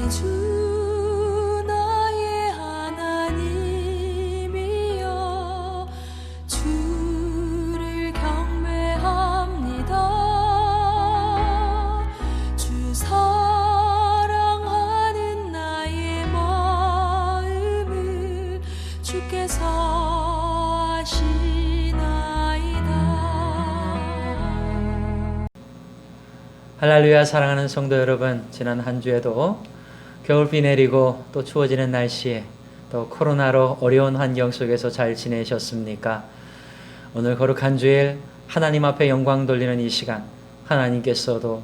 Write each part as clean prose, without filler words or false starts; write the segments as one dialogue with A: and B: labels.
A: 주 나의 하나님이여 주를 경배합니다. 주 사랑하는 나의 마음을 주께서 아시나이다.
B: 할렐루야. 사랑하는 성도 여러분, 지난 한 주에도 겨울비 내리고 또 추워지는 날씨에 또 코로나로 어려운 환경 속에서 잘 지내셨습니까? 오늘 거룩한 주일 하나님 앞에 영광 돌리는 이 시간, 하나님께서도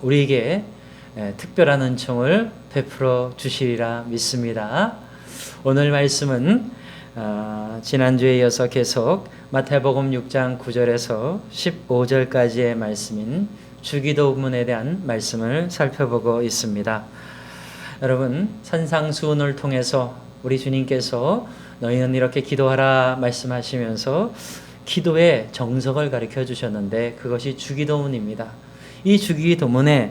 B: 우리에게 특별한 은총을 베풀어 주시리라 믿습니다. 오늘 말씀은 지난주에 이어서 계속 마태복음 6장 9절에서 15절까지의 말씀인 주기도문에 대한 말씀을 살펴보고 있습니다. 여러분, 산상수훈을 통해서 우리 주님께서 너희는 이렇게 기도하라 말씀하시면서 기도의 정석을 가르쳐 주셨는데 그것이 주기도문입니다. 이 주기도문에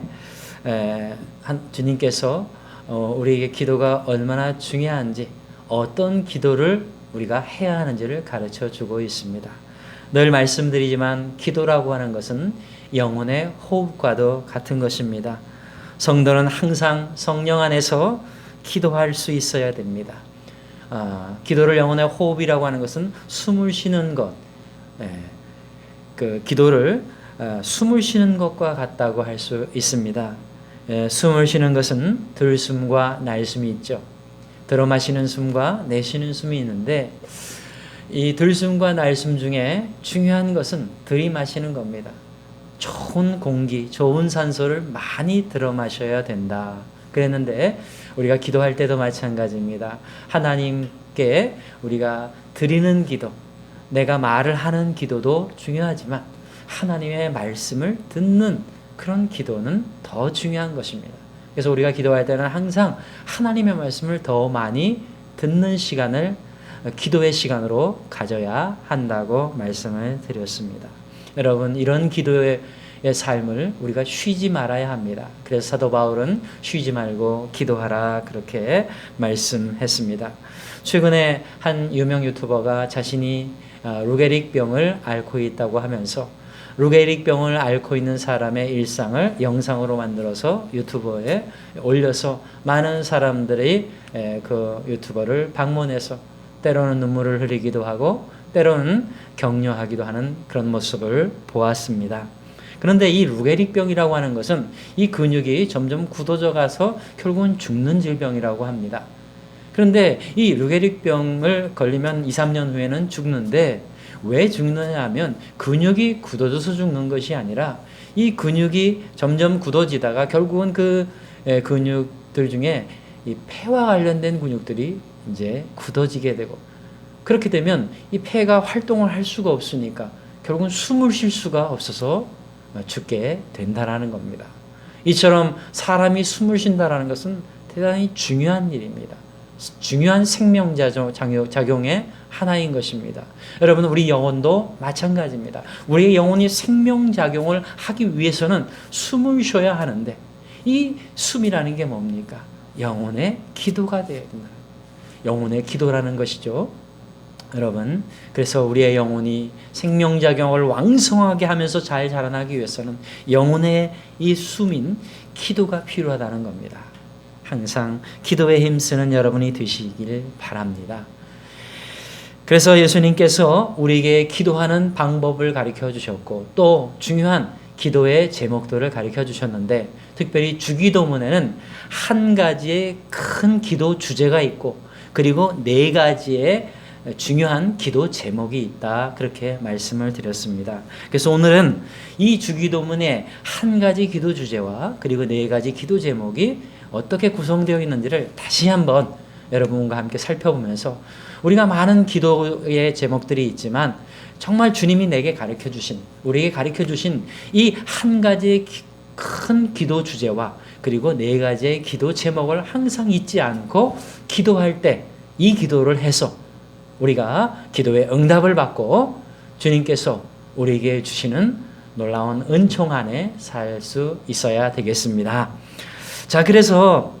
B: 주님께서 우리에게 기도가 얼마나 중요한지, 어떤 기도를 우리가 해야 하는지를 가르쳐 주고 있습니다. 늘 말씀드리지만 기도라고 하는 것은 영혼의 호흡과도 같은 것입니다. 성도는 항상 성령 안에서 기도할 수 있어야 됩니다. 기도를 영혼의 호흡이라고 하는 것은 숨을 쉬는 것, 그 기도를 숨을 쉬는 것과 같다고 할 수 있습니다. 숨을 쉬는 것은 들숨과 날숨이 있죠. 들어 마시는 숨과 내쉬는 숨이 있는데 이 들숨과 날숨 중에 중요한 것은 들이마시는 겁니다. 좋은 공기, 좋은 산소를 많이 들어 마셔야 된다 그랬는데 우리가 기도할 때도 마찬가지입니다. 하나님께 우리가 드리는 기도, 내가 말을 하는 기도도 중요하지만 하나님의 말씀을 듣는 그런 기도는 더 중요한 것입니다. 그래서 우리가 기도할 때는 항상 하나님의 말씀을 더 많이 듣는 시간을 기도의 시간으로 가져야 한다고 말씀을 드렸습니다. 여러분, 이런 기도의 삶을 우리가 쉬지 말아야 합니다. 그래서 사도 바울은 쉬지 말고 기도하라 그렇게 말씀했습니다. 최근에 한 유명 유튜버가 자신이 루게릭 병을 앓고 있다고 하면서 루게릭 병을 앓고 있는 사람의 일상을 영상으로 만들어서 유튜브에 올려서 많은 사람들이 그 유튜버를 방문해서 때로는 눈물을 흘리기도 하고 때로는 격려하기도 하는 그런 모습을 보았습니다. 그런데 이 루게릭병이라고 하는 것은 이 근육이 점점 굳어져 가서 결국은 죽는 질병이라고 합니다. 그런데 이 루게릭병을 걸리면 2, 3년 후에는 죽는데 왜 죽느냐 하면 근육이 굳어져서 죽는 것이 아니라 이 근육이 점점 굳어지다가 결국은 그 근육들 중에 이 폐와 관련된 근육들이 이제 굳어지게 되고 그렇게 되면 이 폐가 활동을 할 수가 없으니까 결국은 숨을 쉴 수가 없어서 죽게 된다라는 겁니다. 이처럼 사람이 숨을 쉰다라는 것은 대단히 중요한 일입니다. 중요한 생명작용의 하나인 것입니다. 여러분, 우리 영혼도 마찬가지입니다. 우리의 영혼이 생명작용을 하기 위해서는 숨을 쉬어야 하는데 이 숨이라는 게 뭡니까? 영혼의 기도가 되어야 된다. 영혼의 기도라는 것이죠. 여러분, 그래서 우리의 영혼이 생명작용을 왕성하게 하면서 잘 자라나기 위해서는 영혼의 이 숨인 기도가 필요하다는 겁니다. 항상 기도에 힘쓰는 여러분이 되시길 바랍니다. 그래서 예수님께서 우리에게 기도하는 방법을 가르쳐 주셨고 또 중요한 기도의 제목들을 가르쳐 주셨는데 특별히 주기도문에는 한 가지의 큰 기도 주제가 있고 그리고 4가지의 중요한 기도 제목이 있다 그렇게 말씀을 드렸습니다. 그래서 오늘은 이 주기도문의 한 가지 기도 주제와 그리고 4가지 기도 제목이 어떻게 구성되어 있는지를 다시 한번 여러분과 함께 살펴보면서 우리가 많은 기도의 제목들이 있지만 정말 주님이 내게 가르쳐 주신, 우리에게 가르쳐 주신 이 한 가지의 큰 기도 주제와 그리고 4가지의 기도 제목을 항상 잊지 않고 기도할 때 이 기도를 해서 우리가 기도의 응답을 받고 주님께서 우리에게 주시는 놀라운 은총 안에 살 수 있어야 되겠습니다. 자, 그래서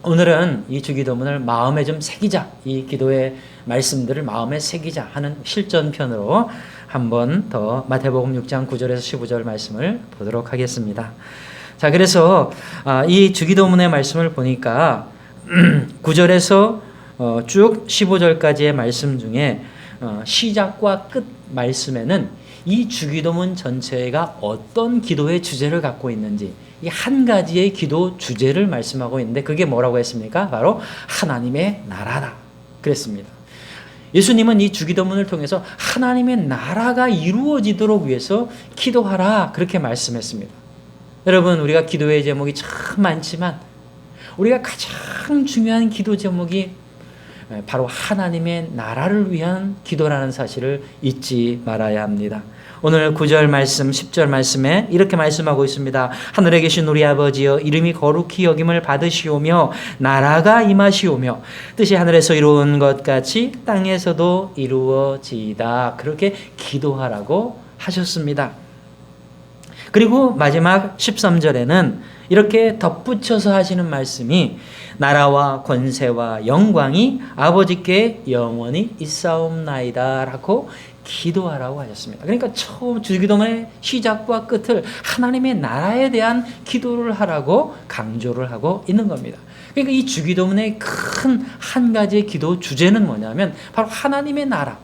B: 오늘은 이 주기도문을 마음에 좀 새기자, 이 기도의 말씀들을 마음에 새기자 하는 실전편으로 한 번 더 마태복음 6장 9절에서 15절 말씀을 보도록 하겠습니다. 자, 그래서 이 주기도문의 말씀을 보니까 9절에서 쭉 15절까지의 말씀 중에 시작과 끝 말씀에는 이 주기도문 전체가 어떤 기도의 주제를 갖고 있는지 이 한 가지의 기도 주제를 말씀하고 있는데 그게 뭐라고 했습니까? 바로 하나님의 나라다 그랬습니다. 예수님은 이 주기도문을 통해서 하나님의 나라가 이루어지도록 위해서 기도하라 그렇게 말씀했습니다. 여러분, 우리가 기도의 제목이 참 많지만 우리가 가장 중요한 기도 제목이 바로 하나님의 나라를 위한 기도라는 사실을 잊지 말아야 합니다. 오늘 9절 말씀, 10절 말씀에 이렇게 말씀하고 있습니다. 하늘에 계신 우리 아버지여, 이름이 거룩히 여김을 받으시오며 나라가 임하시오며 뜻이 하늘에서 이루어진 것 같이 땅에서도 이루어지이다. 그렇게 기도하라고 하셨습니다. 그리고 마지막 13절에는 이렇게 덧붙여서 하시는 말씀이 나라와 권세와 영광이 아버지께 영원히 있사옵나이다 라고 기도하라고 하셨습니다. 그러니까 처음 주기도문의 시작과 끝을 하나님의 나라에 대한 기도를 하라고 강조를 하고 있는 겁니다. 그러니까 이 주기도문의 큰 한 가지의 기도 주제는 뭐냐면 바로 하나님의 나라.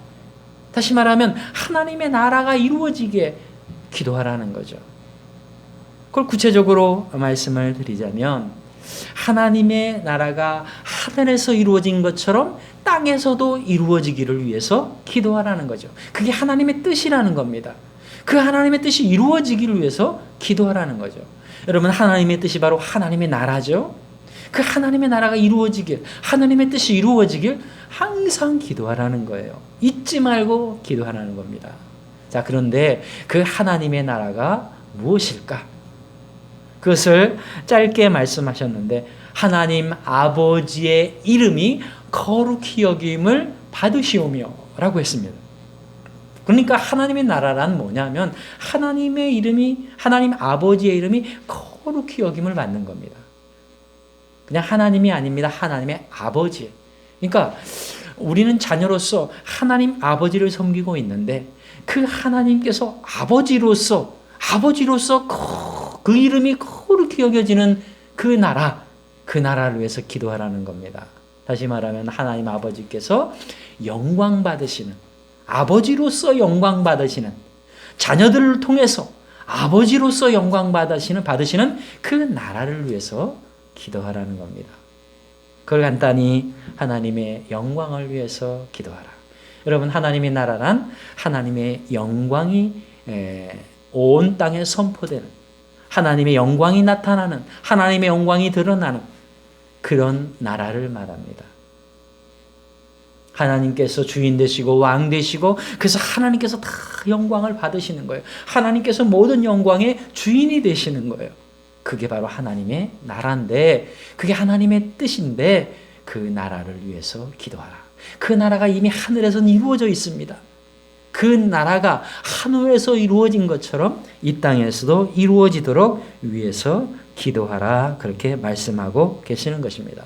B: 다시 말하면 하나님의 나라가 이루어지게 기도하라는 거죠. 그걸 구체적으로 말씀을 드리자면 하나님의 나라가 하늘에서 이루어진 것처럼 땅에서도 이루어지기를 위해서 기도하라는 거죠. 그게 하나님의 뜻이라는 겁니다. 그 하나님의 뜻이 이루어지기를 위해서 기도하라는 거죠. 여러분, 하나님의 뜻이 바로 하나님의 나라죠. 그 하나님의 나라가 이루어지길, 하나님의 뜻이 이루어지길 항상 기도하라는 거예요. 잊지 말고 기도하라는 겁니다. 자, 그런데 그 하나님의 나라가 무엇일까? 그것을 짧게 말씀하셨는데 하나님 아버지의 이름이 거룩히 여김을 받으시오며 라고 했습니다. 그러니까 하나님의 나라란 뭐냐면 하나님의 이름이, 하나님 아버지의 이름이 거룩히 여김을 받는 겁니다. 그냥 하나님이 아닙니다. 하나님의 아버지. 그러니까 우리는 자녀로서 하나님 아버지를 섬기고 있는데 그 하나님께서 아버지로서 그 이름이 거룩히 여겨지는 그 나라를 위해서 기도하라는 겁니다. 다시 말하면 하나님 아버지께서 영광 받으시는, 아버지로서 영광 받으시는, 자녀들을 통해서 아버지로서 영광 받으시는 그 나라를 위해서 기도하라는 겁니다. 그걸 간단히 하나님의 영광을 위해서 기도하라. 여러분, 하나님의 나라란 하나님의 영광이 온 땅에 선포되는, 하나님의 영광이 나타나는, 하나님의 영광이 드러나는 그런 나라를 말합니다. 하나님께서 주인 되시고 왕 되시고 그래서 하나님께서 다 영광을 받으시는 거예요. 하나님께서 모든 영광의 주인이 되시는 거예요. 그게 바로 하나님의 나라인데, 그게 하나님의 뜻인데 그 나라를 위해서 기도하라. 그 나라가 이미 하늘에서는 이루어져 있습니다. 그 나라가 하늘에서 이루어진 것처럼 이 땅에서도 이루어지도록 위해서 기도하라. 그렇게 말씀하고 계시는 것입니다.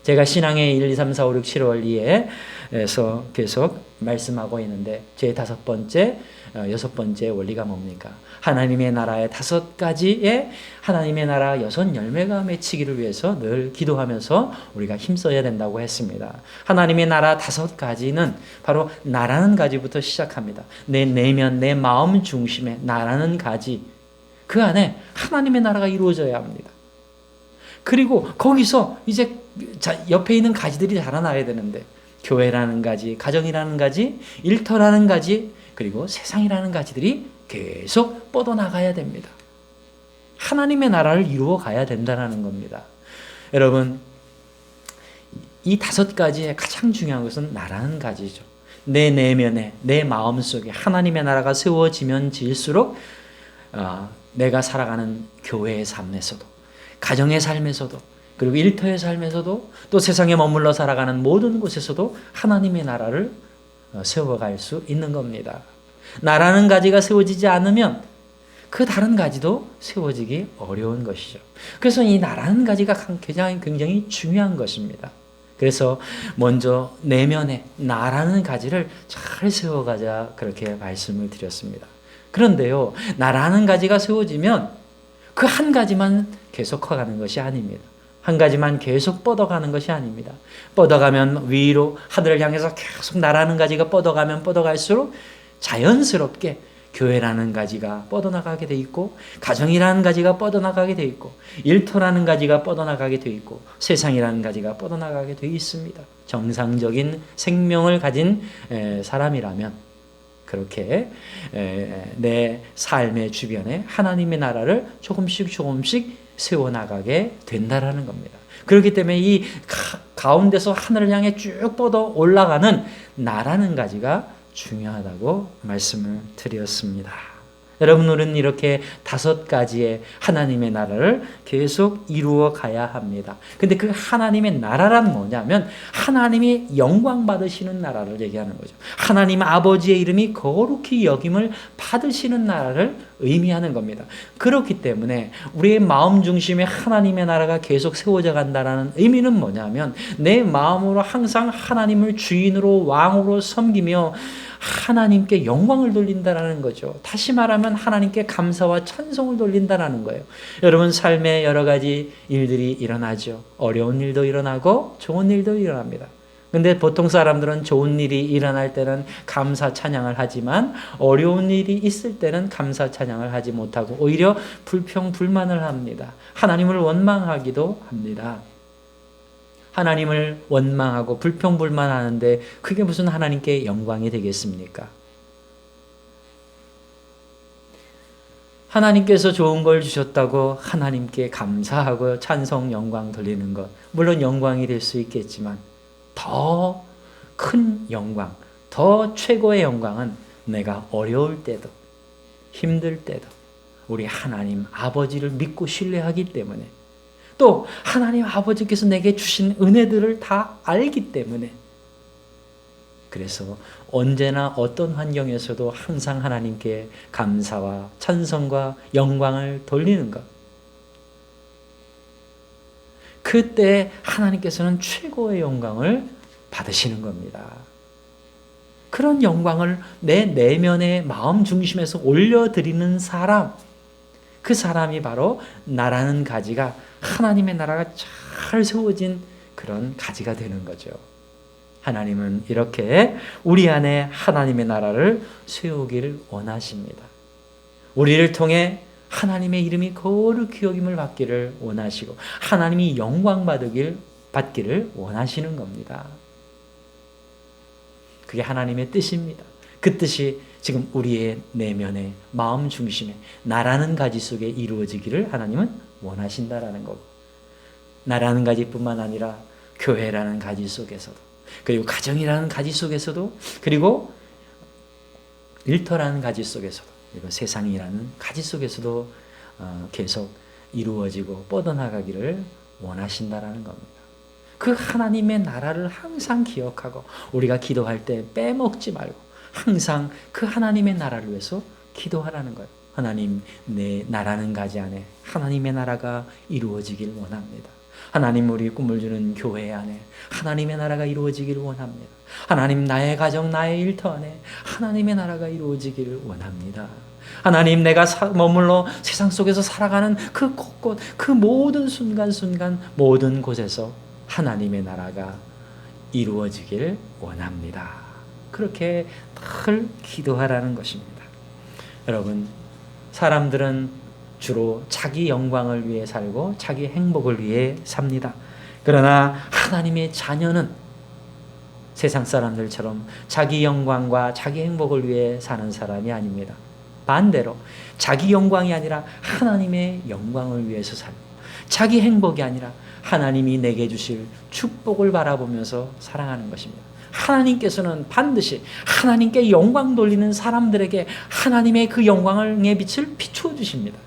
B: 제가 신앙의 1, 2, 3, 4, 5, 6, 7월 2에서 계속 말씀하고 있는데 제 5번째, 6번째 원리가 뭡니까? 하나님의 나라의 5가지의 하나님의 나라 6 열매가 맺히기를 위해서 늘 기도하면서 우리가 힘써야 된다고 했습니다. 하나님의 나라 5가지는 바로 나라는 가지부터 시작합니다. 내 내면, 내 마음 중심에 나라는 가지, 그 안에 하나님의 나라가 이루어져야 합니다. 그리고 거기서 이제 옆에 있는 가지들이 자라나야 되는데 교회라는 가지, 가정이라는 가지, 일터라는 가지, 그리고 세상이라는 가지들이 계속 뻗어나가야 됩니다. 하나님의 나라를 이루어 가야 된다는 겁니다. 여러분, 이 5가지의 가장 중요한 것은 나라는 가지죠. 내 내면에, 내 마음속에 하나님의 나라가 세워지면 지을수록 내가 살아가는 교회의 삶에서도, 가정의 삶에서도, 그리고 일터의 삶에서도, 또 세상에 머물러 살아가는 모든 곳에서도 하나님의 나라를 세워갈 수 있는 겁니다. 나라는 가지가 세워지지 않으면 그 다른 가지도 세워지기 어려운 것이죠. 그래서 이 나라는 가지가 굉장히 중요한 것입니다. 그래서 먼저 내면에 나라는 가지를 잘 세워가자 그렇게 말씀을 드렸습니다. 그런데요, 나라는 가지가 세워지면 그 한 가지만 계속 커가는 것이 아닙니다. 한 가지만 계속 뻗어가는 것이 아닙니다. 뻗어가면 위로 하늘을 향해서 계속 나라는 가지가 뻗어가면 뻗어갈수록 자연스럽게 교회라는 가지가 뻗어나가게 돼 있고, 가정이라는 가지가 뻗어나가게 돼 있고, 일터라는 가지가 뻗어나가게 돼 있고, 세상이라는 가지가 뻗어나가게 돼 있습니다. 정상적인 생명을 가진 사람이라면 그렇게 내 삶의 주변에 하나님의 나라를 조금씩 세워나가게 된다라는 겁니다. 그렇기 때문에 이 가운데서 하늘을 향해 쭉 뻗어 올라가는 나라는 가지가 중요하다고 말씀을 드렸습니다. 여러분, 우리는 이렇게 5가지의 하나님의 나라를 계속 이루어 가야 합니다. 근데 그 하나님의 나라란 뭐냐면 하나님이 영광 받으시는 나라를 얘기하는 거죠. 하나님 아버지의 이름이 거룩히 여김을 받으시는 나라를 의미하는 겁니다. 그렇기 때문에 우리의 마음 중심에 하나님의 나라가 계속 세워져 간다는 의미는 뭐냐면 내 마음으로 항상 하나님을 주인으로 왕으로 섬기며 하나님께 영광을 돌린다라는 거죠. 다시 말하면 하나님께 감사와 찬송을 돌린다라는 거예요. 여러분, 삶에 여러 가지 일들이 일어나죠. 어려운 일도 일어나고 좋은 일도 일어납니다. 근데 보통 사람들은 좋은 일이 일어날 때는 감사 찬양을 하지만 어려운 일이 있을 때는 감사 찬양을 하지 못하고 오히려 불평 불만을 합니다. 하나님을 원망하기도 합니다. 하나님을 원망하고 불평불만하는데 그게 무슨 하나님께 영광이 되겠습니까? 하나님께서 좋은 걸 주셨다고 하나님께 감사하고 찬송 영광 돌리는 것, 물론 영광이 될 수 있겠지만 더 큰 영광, 더 최고의 영광은 내가 어려울 때도 힘들 때도 우리 하나님 아버지를 믿고 신뢰하기 때문에, 또 하나님 아버지께서 내게 주신 은혜들을 다 알기 때문에, 그래서 언제나 어떤 환경에서도 항상 하나님께 감사와 찬송과 영광을 돌리는 것, 그때 하나님께서는 최고의 영광을 받으시는 겁니다. 그런 영광을 내 내면의 마음 중심에서 올려드리는 사람, 그 사람이 바로 나라는 가지가, 하나님의 나라가 잘 세워진 그런 가지가 되는 거죠. 하나님은 이렇게 우리 안에 하나님의 나라를 세우기를 원하십니다. 우리를 통해 하나님의 이름이 거룩히 여김을 받기를 원하시고 하나님이 영광 받기를 원하시는 겁니다. 그게 하나님의 뜻입니다. 그 뜻이 지금 우리의 내면의 마음 중심에 나라는 가지 속에 이루어지기를 하나님은 원하신다라는 거고, 나라는 가지뿐만 아니라 교회라는 가지 속에서도, 그리고 가정이라는 가지 속에서도, 그리고 일터라는 가지 속에서도, 그리고 세상이라는 가지 속에서도 계속 이루어지고 뻗어나가기를 원하신다라는 겁니다. 그 하나님의 나라를 항상 기억하고 우리가 기도할 때 빼먹지 말고 항상 그 하나님의 나라를 위해서 기도하라는 거예요. 하나님, 내 나라는 가지 안에 하나님의 나라가 이루어지길 원합니다. 하나님, 우리 꿈을 주는 교회 안에 하나님의 나라가 이루어지기를 원합니다. 하나님, 나의 가정, 나의 일터 안에 하나님의 나라가 이루어지기를 원합니다. 하나님, 내가 머물러 세상 속에서 살아가는 그 곳곳, 그 모든 순간순간 모든 곳에서 하나님의 나라가 이루어지길 원합니다. 그렇게 늘 기도하라는 것입니다. 여러분, 사람들은 주로 자기 영광을 위해 살고 자기 행복을 위해 삽니다. 그러나 하나님의 자녀는 세상 사람들처럼 자기 영광과 자기 행복을 위해 사는 사람이 아닙니다. 반대로 자기 영광이 아니라 하나님의 영광을 위해서 살고, 자기 행복이 아니라 하나님이 내게 주실 축복을 바라보면서 살아가는 것입니다. 하나님께서는 반드시 하나님께 영광 돌리는 사람들에게 하나님의 그 영광의 빛을 비추어 주십니다.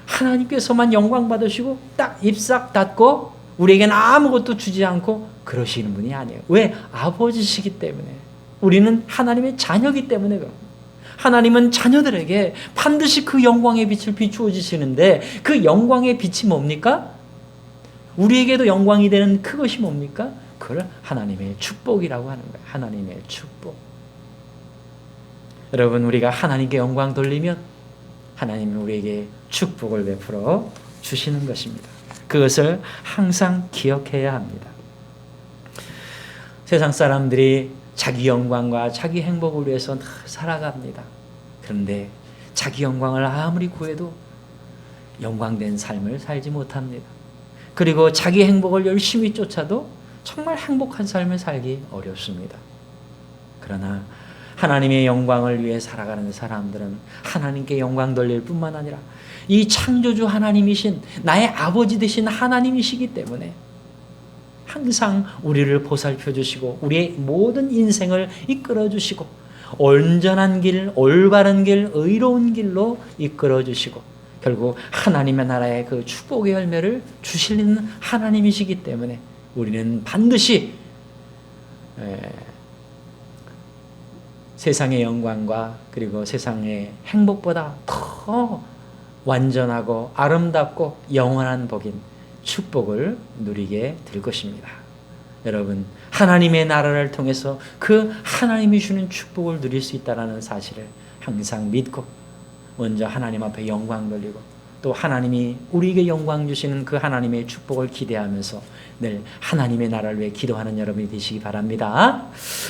B: 하나님께서만 영광 받으시고 딱 입싹 닫고 우리에게는 아무것도 주지 않고 그러시는 분이 아니에요. 왜? 아버지시기 때문에. 우리는 하나님의 자녀이기 때문에 그런 거예요. 하나님은 자녀들에게 반드시 그 영광의 빛을 비추어 주시는데 그 영광의 빛이 뭡니까? 우리에게도 영광이 되는 그것이 뭡니까? 그걸 하나님의 축복이라고 하는 거예요. 하나님의 축복. 여러분, 우리가 하나님께 영광 돌리면 하나님이 우리에게 축복을 베풀어 주시는 것입니다. 그것을 항상 기억해야 합니다. 세상 사람들이 자기 영광과 자기 행복을 위해서 늘 살아갑니다. 그런데 자기 영광을 아무리 구해도 영광된 삶을 살지 못합니다. 그리고 자기 행복을 열심히 쫓아도 정말 행복한 삶을 살기 어렵습니다. 그러나 하나님의 영광을 위해 살아가는 사람들은 하나님께 영광 돌릴 뿐만 아니라 이 창조주 하나님이신 나의 아버지 되신 하나님이시기 때문에 항상 우리를 보살펴 주시고 우리의 모든 인생을 이끌어 주시고 온전한 길, 올바른 길, 의로운 길로 이끌어 주시고 결국 하나님의 나라의 그 축복의 열매를 주시는 하나님이시기 때문에 우리는 반드시 세상의 영광과 그리고 세상의 행복보다 더 완전하고 아름답고 영원한 복인 축복을 누리게 될 것입니다. 여러분, 하나님의 나라를 통해서 그 하나님이 주는 축복을 누릴 수 있다는 사실을 항상 믿고 먼저 하나님 앞에 영광 돌리고 또 하나님이 우리에게 영광 주시는 그 하나님의 축복을 기대하면서 늘 하나님의 나라를 위해 기도하는 여러분이 되시기 바랍니다.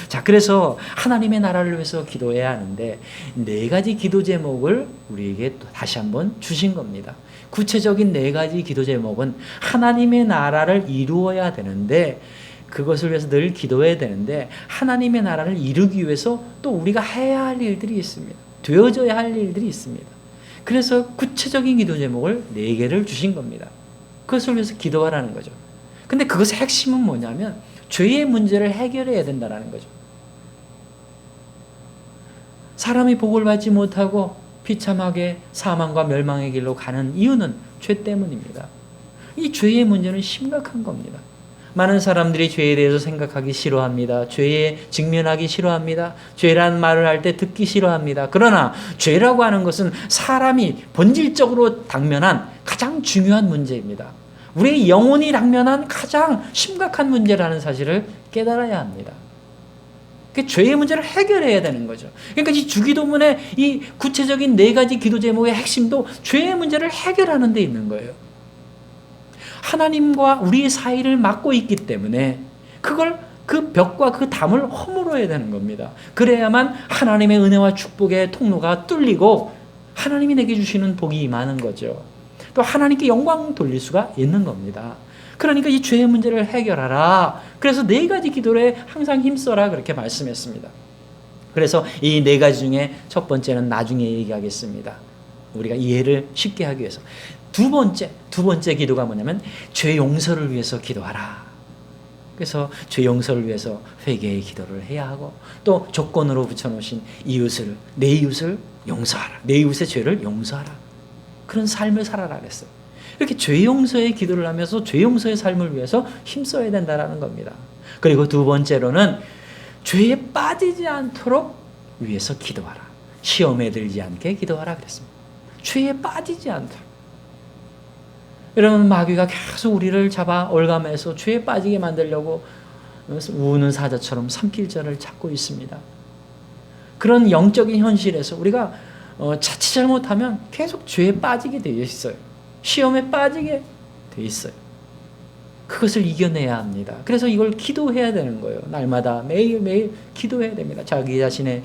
B: 자, 그래서 하나님의 나라를 위해서 기도해야 하는데 4가지 기도 제목을 우리에게 또 다시 한번 주신 겁니다. 구체적인 4가지 기도 제목은 하나님의 나라를 이루어야 되는데 그것을 위해서 늘 기도해야 되는데 하나님의 나라를 이루기 위해서 또 우리가 해야 할 일들이 있습니다. 되어져야 할 일들이 있습니다. 그래서 구체적인 기도 제목을 4개를 주신 겁니다. 그것을 위해서 기도하라는 거죠. 근데 그것의 핵심은 뭐냐면 죄의 문제를 해결해야 된다는 거죠. 사람이 복을 받지 못하고 비참하게 사망과 멸망의 길로 가는 이유는 죄 때문입니다. 이 죄의 문제는 심각한 겁니다. 많은 사람들이 죄에 대해서 생각하기 싫어합니다. 죄에 직면하기 싫어합니다. 죄라는 말을 할 때 듣기 싫어합니다. 그러나 죄라고 하는 것은 사람이 본질적으로 당면한 가장 중요한 문제입니다. 우리의 영혼이 당면한 가장 심각한 문제라는 사실을 깨달아야 합니다. 그 죄의 문제를 해결해야 되는 거죠. 그러니까 이 주기도문의 이 구체적인 4가지 기도 제목의 핵심도 죄의 문제를 해결하는 데 있는 거예요. 하나님과 우리의 사이를 막고 있기 때문에 그걸 그 벽과 그 담을 허물어야 되는 겁니다. 그래야만 하나님의 은혜와 축복의 통로가 뚫리고 하나님이 내게 주시는 복이 임하는 거죠. 또 하나님께 영광 돌릴 수가 있는 겁니다. 그러니까 이 죄의 문제를 해결하라. 그래서 4가지 기도에 항상 힘써라 그렇게 말씀했습니다. 그래서 이 4가지 중에 첫 번째는 나중에 얘기하겠습니다. 우리가 이해를 쉽게 하기 위해서. 두 번째 기도가 뭐냐면 죄 용서를 위해서 기도하라. 그래서 죄 용서를 위해서 회개의 기도를 해야 하고 또 조건으로 붙여놓으신 내 이웃을 용서하라. 내 이웃의 죄를 용서하라. 그런 삶을 살아라 그랬어요. 이렇게 죄 용서의 기도를 하면서 죄 용서의 삶을 위해서 힘써야 된다는 겁니다. 그리고 두 번째로는 죄에 빠지지 않도록 위해서 기도하라. 시험에 들지 않게 기도하라 그랬습니다. 죄에 빠지지 않도록. 여러분, 마귀가 계속 우리를 잡아 올가매서 죄에 빠지게 만들려고 우는 사자처럼 삼킬자를 찾고 있습니다. 그런 영적인 현실에서 우리가 자칫 잘못하면 계속 죄에 빠지게 되어 있어요. 시험에 빠지게 되어 있어요. 그것을 이겨내야 합니다. 그래서 이걸 기도해야 되는 거예요. 날마다 매일매일 기도해야 됩니다. 자기 자신의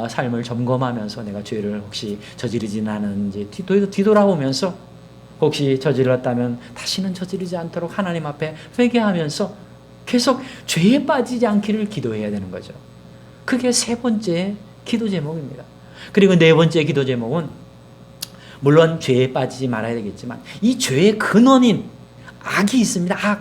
B: 삶을 점검하면서 내가 죄를 혹시 저지르진 않은지 뒤돌아보면서 혹시 저질렀다면 다시는 저지르지 않도록 하나님 앞에 회개하면서 계속 죄에 빠지지 않기를 기도해야 되는 거죠. 그게 3번째 기도 제목입니다. 그리고 4번째 기도 제목은 물론 죄에 빠지지 말아야 되겠지만 이 죄의 근원인 악이 있습니다.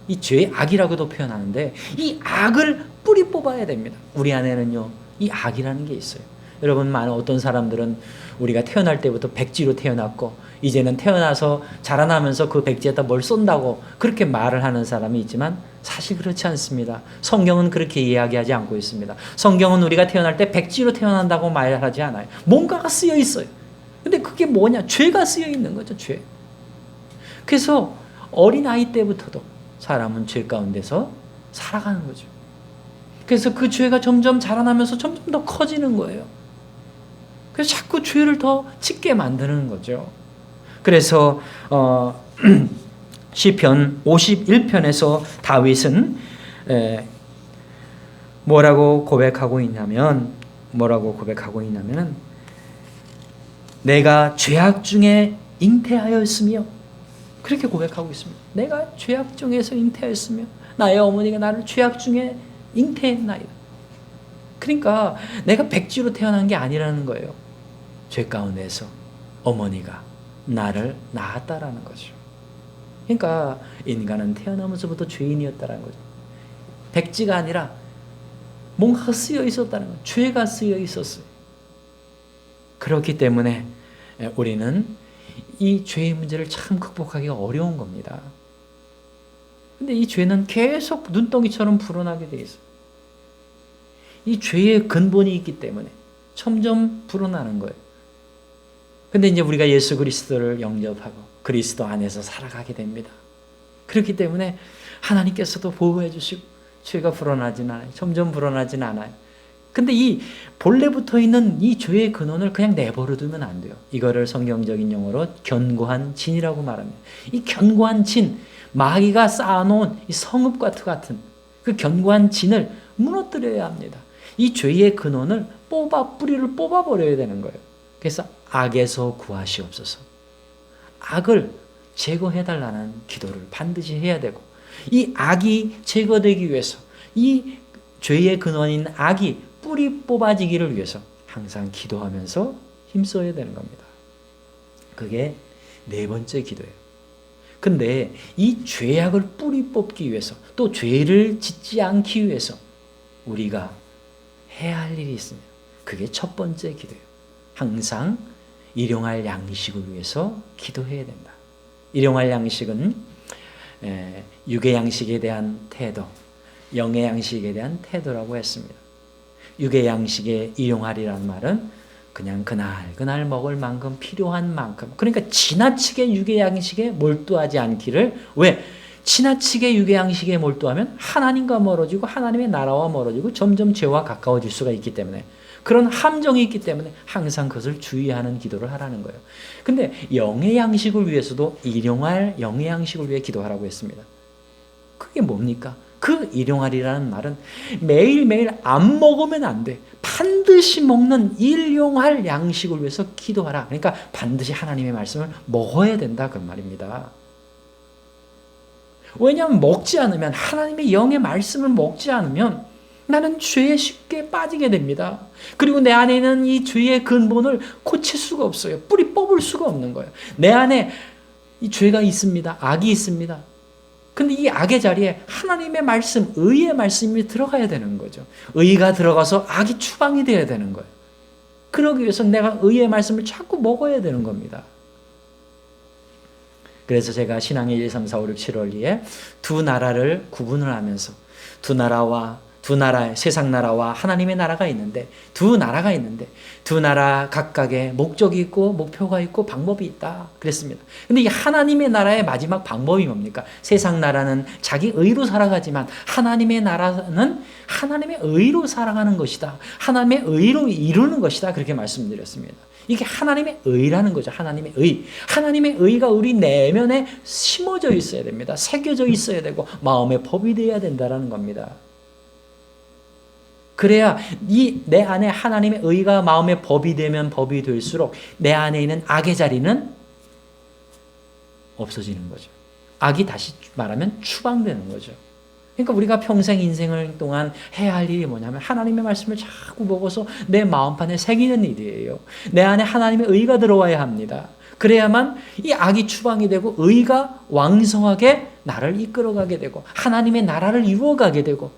B: 이 죄의 악이라고도 표현하는데 이 악을 뿌리 뽑아야 됩니다. 우리 안에는요, 이 악이라는 게 있어요. 여러분, 어떤 사람들은 우리가 태어날 때부터 백지로 태어났고 이제는 태어나서 자라나면서 그 백지에다 뭘 쏜다고 그렇게 말을 하는 사람이 있지만 사실 그렇지 않습니다. 성경은 그렇게 이야기하지 않고 있습니다. 성경은 우리가 태어날 때 백지로 태어난다고 말하지 않아요. 뭔가가 쓰여 있어요. 근데 그게 뭐냐? 죄가 쓰여 있는 거죠, 죄. 그래서 어린아이 때부터도 사람은 죄 가운데서 살아가는 거죠. 그래서 그 죄가 점점 자라나면서 점점 더 커지는 거예요. 그래서 자꾸 죄를 더 짓게 만드는 거죠. 그래서 시편 51편에서 다윗은 뭐라고 고백하고 있냐면 내가 죄악 중에 잉태하였으며, 그렇게 고백하고 있습니다. 내가 죄악 중에서 잉태하였으며 나의 어머니가 나를 죄악 중에 잉태했나이다. 그러니까 내가 백지로 태어난 게 아니라는 거예요. 죄 가운데서 어머니가 나를 낳았다라는 거죠. 그러니까 인간은 태어나면서부터 죄인이었다는 거죠. 백지가 아니라 뭔가가 쓰여 있었다는 거예요. 죄가 쓰여 있었어요. 그렇기 때문에 우리는 이 죄의 문제를 참 극복하기가 어려운 겁니다. 근데 이 죄는 계속 눈덩이처럼 불어나게 돼 있어요. 이 죄의 근본이 있기 때문에 점점 불어나는 거예요. 근데 이제 우리가 예수 그리스도를 영접하고 그리스도 안에서 살아가게 됩니다. 그렇기 때문에 하나님께서도 보호해 주시고 죄가 불어나진 않아요. 점점 불어나진 않아요. 근데 이 본래 붙어 있는 이 죄의 근원을 그냥 내버려 두면 안 돼요. 이거를 성경적인 용어로 견고한 진이라고 말합니다. 이 견고한 진, 마귀가 쌓아놓은 이 성읍과 같은 그 견고한 진을 무너뜨려야 합니다. 이 죄의 근원을 뿌리를 뽑아버려야 되는 거예요. 그래서 악에서 구하시옵소서. 악을 제거해달라는 기도를 반드시 해야 되고, 이 악이 제거되기 위해서, 이 죄의 근원인 악이 뿌리 뽑아지기를 위해서 항상 기도하면서 힘써야 되는 겁니다. 그게 네 번째 기도예요. 근데 이 죄악을 뿌리 뽑기 위해서, 또 죄를 짓지 않기 위해서 우리가 해야 할 일이 있습니다. 그게 첫 번째 기도예요. 항상 일용할 양식을 위해서 기도해야 된다. 일용할 양식은 육의 양식에 대한 태도, 영의 양식에 대한 태도라고 했습니다. 육의 양식에 일용하리라는 말은 그냥 그날 먹을 만큼, 필요한 만큼, 그러니까 지나치게 육의 양식에 몰두하지 않기를. 왜? 지나치게 육의 양식에 몰두하면 하나님과 멀어지고 하나님의 나라와 멀어지고 점점 죄와 가까워질 수가 있기 때문에, 그런 함정이 있기 때문에 항상 그것을 주의하는 기도를 하라는 거예요. 근데 영의 양식을 위해서도 일용할 영의 양식을 위해 기도하라고 했습니다. 그게 뭡니까? 그 일용할이라는 말은 매일매일 안 먹으면 안 돼. 반드시 먹는 일용할 양식을 위해서 기도하라. 그러니까 반드시 하나님의 말씀을 먹어야 된다, 그 말입니다. 왜냐하면 먹지 않으면, 하나님의 영의 말씀을 먹지 않으면 나는 죄에 쉽게 빠지게 됩니다. 그리고 내 안에 있는 이 죄의 근본을 고칠 수가 없어요. 뿌리 뽑을 수가 없는 거예요. 내 안에 이 죄가 있습니다. 악이 있습니다. 근데 이 악의 자리에 하나님의 말씀, 의의 말씀이 들어가야 되는 거죠. 의가 들어가서 악이 추방이 돼야 되는 거예요. 그러기 위해서 내가 의의 말씀을 자꾸 먹어야 되는 겁니다. 그래서 제가 신앙의 1, 3, 4, 5, 6, 7월리에 두 나라를 구분을 하면서 두 나라의 세상 나라와 하나님의 나라가 있는데, 두 나라 각각의 목적이 있고 목표가 있고 방법이 있다 그랬습니다. 근데 이 하나님의 나라의 마지막 방법이 뭡니까? 세상 나라는 자기 의로 살아가지만 하나님의 나라는 하나님의 의로 살아가는 것이다. 하나님의 의로 이루는 것이다. 그렇게 말씀드렸습니다. 이게 하나님의 의라는 거죠. 하나님의 의. 하나님의 의가 우리 내면에 심어져 있어야 됩니다. 새겨져 있어야 되고 마음의 법이 되어야 된다는 겁니다. 그래야 내 안에 하나님의 의가 마음의 법이 되면 법이 될수록 내 안에 있는 악의 자리는 없어지는 거죠. 악이 다시 말하면 추방되는 거죠. 그러니까 우리가 평생 인생을 동안 해야 할 일이 뭐냐면 하나님의 말씀을 자꾸 먹어서 내 마음판에 새기는 일이에요. 내 안에 하나님의 의가 들어와야 합니다. 그래야만 이 악이 추방이 되고 의가 왕성하게 나를 이끌어가게 되고 하나님의 나라를 이루어가게 되고,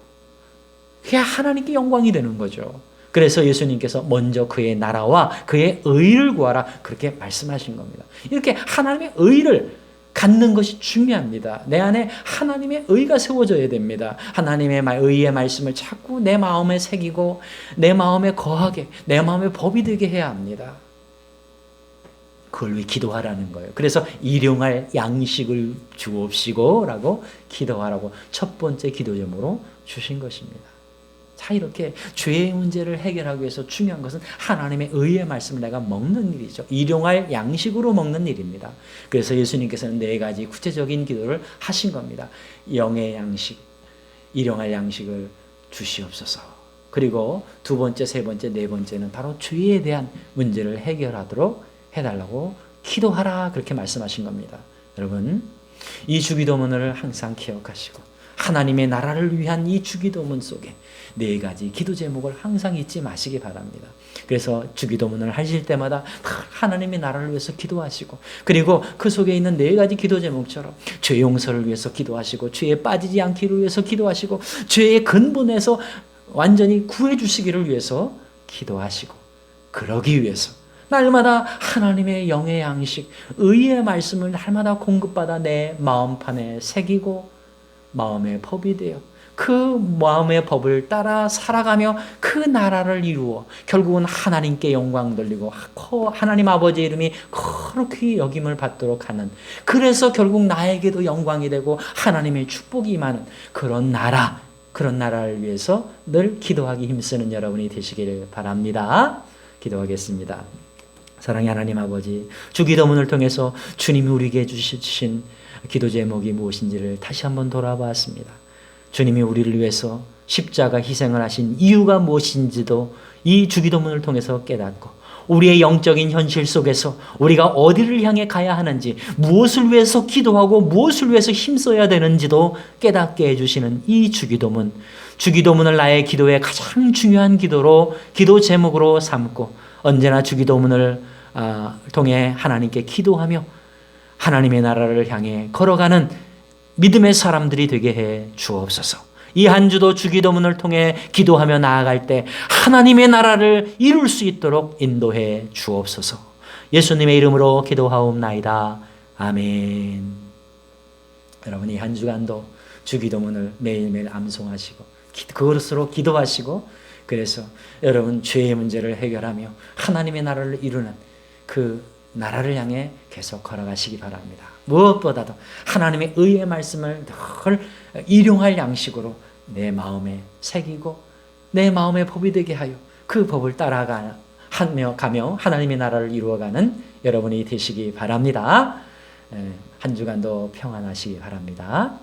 B: 그게 하나님께 영광이 되는 거죠. 그래서 예수님께서 먼저 그의 나라와 그의 의를 구하라, 그렇게 말씀하신 겁니다. 이렇게 하나님의 의를 갖는 것이 중요합니다. 내 안에 하나님의 의가 세워져야 됩니다. 하나님의 의의 말씀을 자꾸 내 마음에 새기고 내 마음에 거하게, 내 마음에 법이 되게 해야 합니다. 그걸 위해 기도하라는 거예요. 그래서 일용할 양식을 주옵시고 라고 기도하라고 첫 번째 기도 제목으로 주신 것입니다. 자, 이렇게 죄의 문제를 해결하기 위해서 중요한 것은 하나님의 의의 말씀을 내가 먹는 일이죠. 일용할 양식으로 먹는 일입니다. 그래서 예수님께서는 4가지 구체적인 기도를 하신 겁니다. 영의 양식, 일용할 양식을 주시옵소서. 그리고 2번째, 3번째, 4번째는 바로 죄에 대한 문제를 해결하도록 해달라고 기도하라, 그렇게 말씀하신 겁니다. 여러분, 이 주기도문을 항상 기억하시고 하나님의 나라를 위한 이 주기도문 속에 4가지 기도 제목을 항상 잊지 마시기 바랍니다. 그래서 주기도문을 하실 때마다 하나님의 나라를 위해서 기도하시고, 그리고 그 속에 있는 4가지 기도 제목처럼 죄 용서를 위해서 기도하시고, 죄에 빠지지 않기를 위해서 기도하시고, 죄의 근본에서 완전히 구해 주시기를 위해서 기도하시고, 그러기 위해서 날마다 하나님의 영의 양식, 의의 말씀을 날마다 공급받아 내 마음판에 새기고 마음의 법이 되어 그 마음의 법을 따라 살아가며 그 나라를 이루어 결국은 하나님께 영광 돌리고 하나님 아버지의 이름이 거룩히 여김을 받도록 하는, 그래서 결국 나에게도 영광이 되고 하나님의 축복이 임하는 그런 나라를 위해서 늘 기도하기 힘쓰는 여러분이 되시기를 바랍니다. 기도하겠습니다. 사랑의 하나님 아버지, 주기도문을 통해서 주님이 우리에게 주신 기도 제목이 무엇인지를 다시 한번 돌아보았습니다. 주님이 우리를 위해서 십자가 희생을 하신 이유가 무엇인지도 이 주기도문을 통해서 깨닫고, 우리의 영적인 현실 속에서 우리가 어디를 향해 가야 하는지, 무엇을 위해서 기도하고 무엇을 위해서 힘써야 되는지도 깨닫게 해주시는 이 주기도문을 나의 기도의 가장 중요한 기도 제목으로 삼고 언제나 주기도문을 통해 하나님께 기도하며 하나님의 나라를 향해 걸어가는 믿음의 사람들이 되게 해 주옵소서. 이 한 주도 주기도문을 통해 기도하며 나아갈 때 하나님의 나라를 이룰 수 있도록 인도해 주옵소서. 예수님의 이름으로 기도하옵나이다. 아멘. 여러분, 이 한 주간도 주기도문을 매일매일 암송하시고 그것으로 기도하시고, 그래서 여러분 죄의 문제를 해결하며 하나님의 나라를 이루는 그 나라를 향해 계속 걸어가시기 바랍니다. 무엇보다도 하나님의 의의 말씀을 늘 일용할 양식으로 내 마음에 새기고 내 마음의 법이 되게 하여 그 법을 따라가며 하나님의 나라를 이루어가는 여러분이 되시기 바랍니다. 한 주간도 평안하시기 바랍니다.